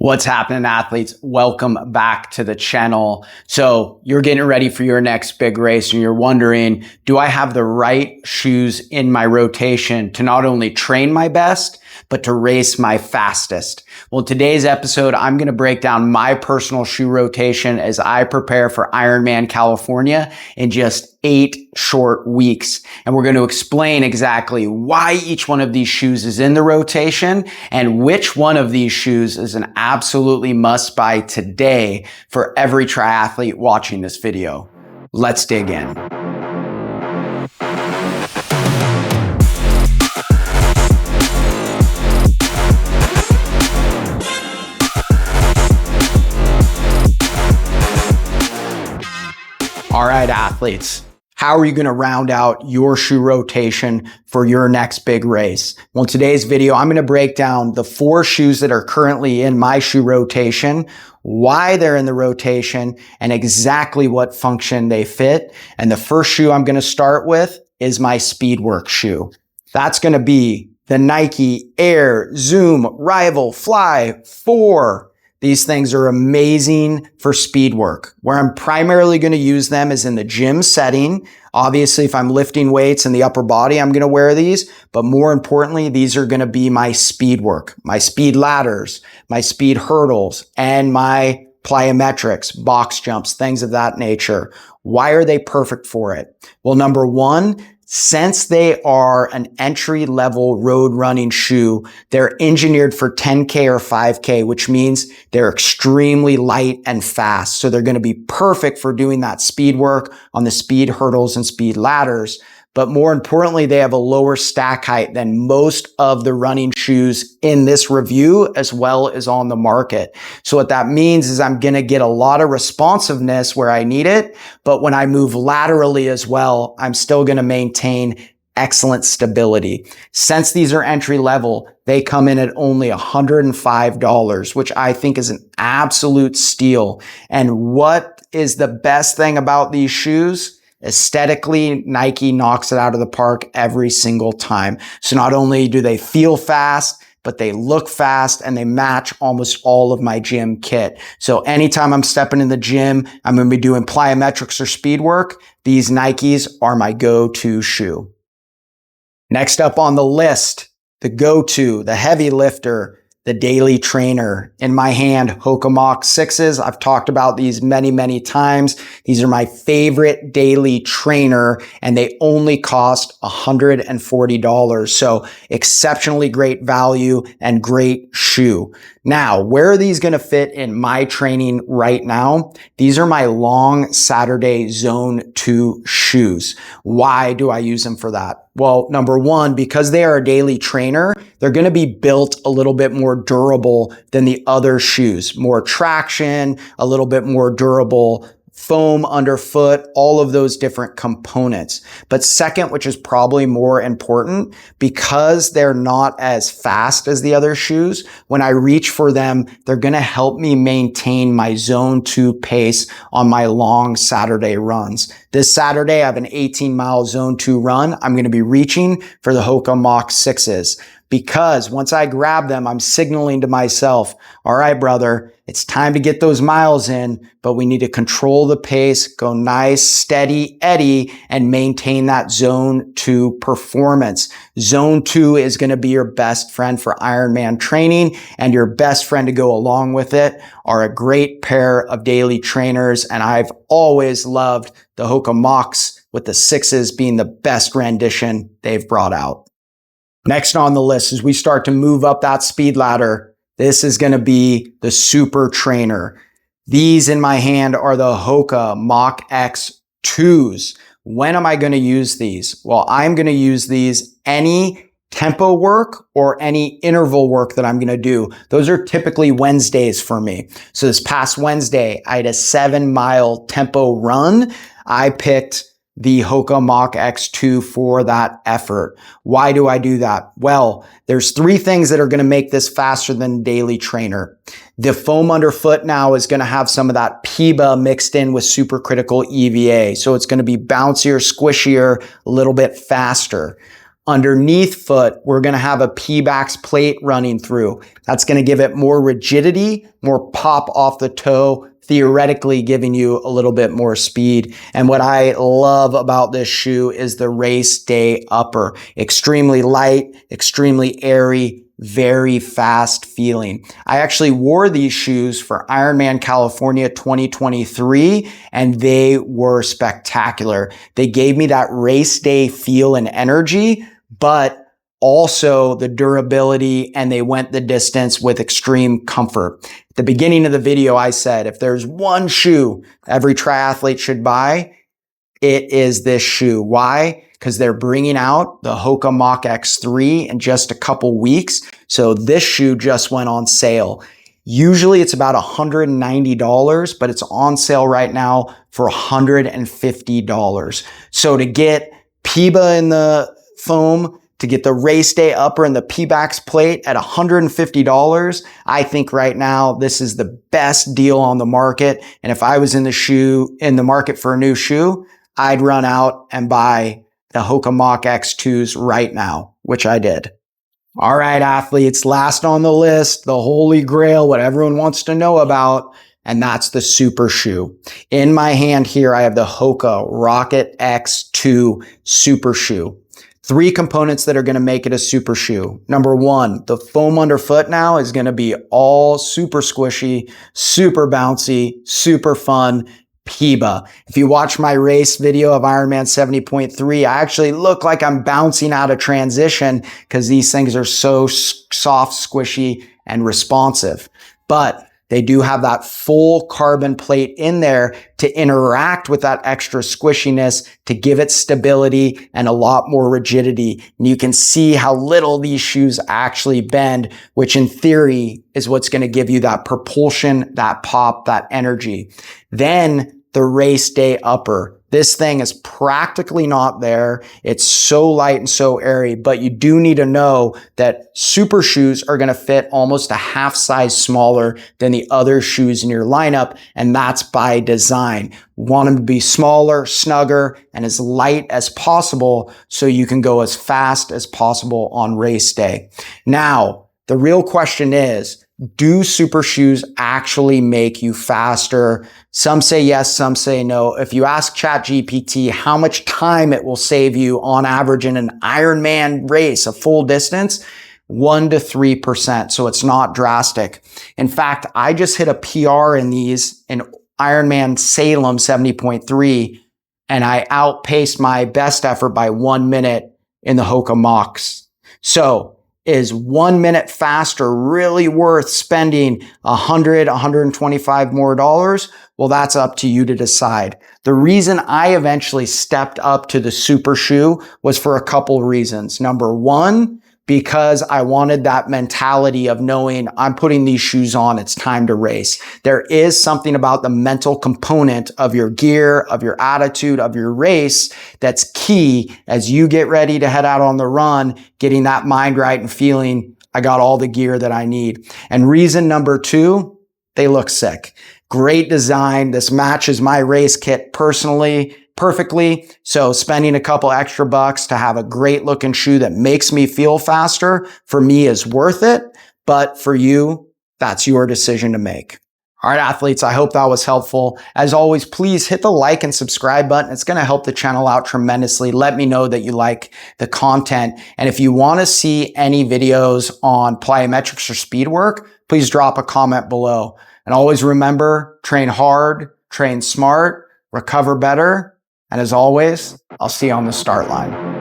What's happening, athletes? Welcome back to the channel. So you're getting ready for your next big race and you're wondering, do I have the right shoes in my rotation to not only train my best, but to race my fastest? Well, in today's episode, I'm going to break down my personal shoe rotation as I prepare for Ironman California in just 8 short weeks. And we're going to explain exactly why each one of these shoes is in the rotation and which one of these shoes is an absolutely must buy today for every triathlete watching this video. Let's dig in. All right, athletes. How are you going to round out your shoe rotation for your next big race? Well, in today's video, I'm going to break down the 4 shoes that are currently in my shoe rotation, why they're in the rotation, and exactly what function they fit. And the first shoe I'm going to start with is my Speedwork shoe. That's going to be the Nike Air Zoom Rival Fly 4. These things are amazing for speed work. Where I'm primarily going to use them is in the gym setting. Obviously, if I'm lifting weights in the upper body, I'm going to wear these. But more importantly, these are going to be my speed work, my speed ladders, my speed hurdles, and my plyometrics, box jumps, things of that nature. Why are they perfect for it? Well, number one, since they are an entry-level road running shoe, they're engineered for 10K or 5K, which means they're extremely light and fast. So they're going to be perfect for doing that speed work on the speed hurdles and speed ladders. But more importantly, they have a lower stack height than most of the running shoes in this review, as well as on the market. So what that means is I'm going to get a lot of responsiveness where I need it. But when I move laterally as well, I'm still going to maintain excellent stability. Since these are entry level, they come in at only $105, which I think is an absolute steal. And what is the best thing about these shoes? Aesthetically, Nike knocks it out of the park every single time. So not only do they feel fast, but they look fast and they match almost all of my gym kit. So anytime I'm stepping in the gym, I'm going to be doing plyometrics or speed work. These Nikes are my go-to shoe. Next up on the list, the go-to, the heavy lifter, the daily trainer. In my hand, Hoka Mach 6s. I've talked about these many, many times. These are my favorite daily trainer, and they only cost $140. So exceptionally great value and great shoe. Now, where are these going to fit in my training right now? These are my long Saturday Zone 2 shoes. Why do I use them for that? Well, number one, because they are a daily trainer, they're going to be built a little bit more durable than the other shoes. More traction, a little bit more durable, foam underfoot, all of those different components. But second, which is probably more important, because they're not as fast as the other shoes, when I reach for them, they're going to help me maintain my Zone 2 pace on my long Saturday runs. This Saturday, I have an 18-mile Zone 2 run. I'm going to be reaching for the Hoka Mach 6s. Because once I grab them, I'm signaling to myself, all right, brother, it's time to get those miles in, but we need to control the pace, go nice, steady Eddie, and maintain that Zone 2 performance. Zone 2 is going to be your best friend for Ironman training, and your best friend to go along with it are a great pair of daily trainers, and I've always loved the Hoka Machs, with the 6s being the best rendition they've brought out. Next on the list, as we start to move up that speed ladder, this is going to be the Super Trainer. These in my hand are the Hoka Mach X 2s. When am I going to use these? Well, I'm going to use these any tempo work or any interval work that I'm going to do. Those are typically Wednesdays for me. So this past Wednesday, I had a 7-mile tempo run. I picked the Hoka Mach X2 for that effort. Why do I do that? Well, there's 3 things that are going to make this faster than daily trainer. The foam underfoot now is going to have some of that PIBA mixed in with supercritical EVA. So it's going to be bouncier, squishier, a little bit faster. Underneath foot, we're going to have a P-Bax plate running through. That's going to give it more rigidity, more pop off the toe, theoretically giving you a little bit more speed. And what I love about this shoe is the race day upper. Extremely light, extremely airy, very fast feeling. I actually wore these shoes for Ironman California 2023, and they were spectacular. They gave me that race day feel and energy, but also the durability, and they went the distance with extreme comfort. At the beginning of the video, I said, if there's one shoe every triathlete should buy, it is this shoe. Why? Because they're bringing out the Hoka Mach X3 in just a couple weeks. So this shoe just went on sale. Usually it's about $190, but it's on sale right now for $150. So to get PIBA in the foam, to get the race day upper and the P-Bax plate at $150, I think right now this is the best deal on the market. And if I was in the market for a new shoe, I'd run out and buy the Hoka Mach X2s right now, which I did. All right, athletes, last on the list, the holy grail, what everyone wants to know about, and that's the super shoe. In my hand here, I have the Hoka Rocket X2 super shoe. 3 components that are going to make it a super shoe. Number 1, the foam underfoot now is going to be all super squishy, super bouncy, super fun. PIBA. If you watch my race video of Ironman 70.3, I actually look like I'm bouncing out of transition because these things are so soft, squishy, and responsive. But they do have that full carbon plate in there to interact with that extra squishiness to give it stability and a lot more rigidity. And you can see how little these shoes actually bend, which in theory is what's going to give you that propulsion, that pop, that energy. Then the race day upper. This thing is practically not there. It's so light and so airy, but you do need to know that super shoes are going to fit almost a half size smaller than the other shoes in your lineup, and that's by design. Want them to be smaller, snugger, and as light as possible so you can go as fast as possible on race day. Now, the real question is, do super shoes actually make you faster? Some say yes, some say no. If you ask ChatGPT how much time it will save you on average in an Ironman race, a full distance, 1 to 3%. So it's not drastic. In fact, I just hit a PR in these in Ironman Salem 70.3, and I outpaced my best effort by 1 minute in the Hoka Machs. So is 1 minute faster really worth spending $100, $125 more dollars? Well, that's up to you to decide. The reason I eventually stepped up to the super shoe was for a couple reasons. Number 1, because I wanted that mentality of knowing I'm putting these shoes on, it's time to race. There is something about the mental component of your gear, of your attitude, of your race that's key as you get ready to head out on the run, getting that mind right and feeling I got all the gear that I need. And reason number 2, they look sick. Great design. This matches my race kit perfectly. So spending a couple extra bucks to have a great looking shoe that makes me feel faster for me is worth it. But for you, that's your decision to make. All right, athletes, I hope that was helpful. As always, please hit the like and subscribe button. It's going to help the channel out tremendously. Let me know that you like the content. And if you want to see any videos on plyometrics or speed work, please drop a comment below. And always remember, train hard, train smart, recover better. And as always, I'll see you on the start line.